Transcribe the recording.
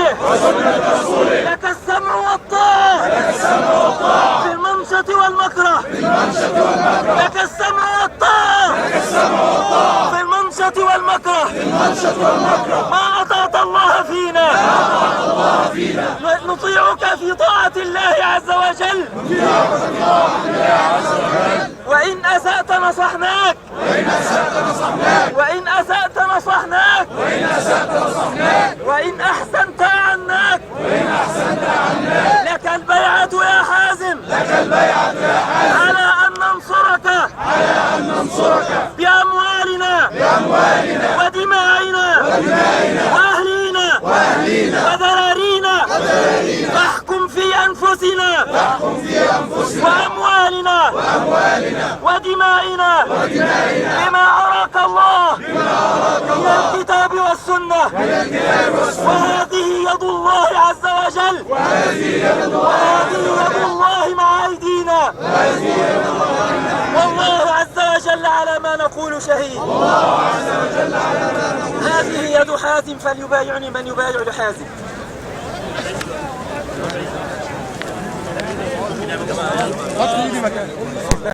رسوله لك السمع والطاعة في المنشط والمكره لك السمع والطاعة في المنشط والمكره ما أطعت الله فينا نطيعك في طاعة الله عز وجل وإن أسأت نصحناك وإن أسأت نصحناك وإن أحسنت عناك لك البيعة يا حازم على أن ننصرك بأموالنا ودمائنا وأهلينا وذرارينا فاحكم في أنفسنا وأموالنا ودمائنا بما أراك الله من الكتاب والسنة وهذه يد الله عز وجل وهذه يد الله مع أيدينا والله عز وجل على ما نقول شهيد. هذه يد حازم فليبايعني من يبايع لحازم.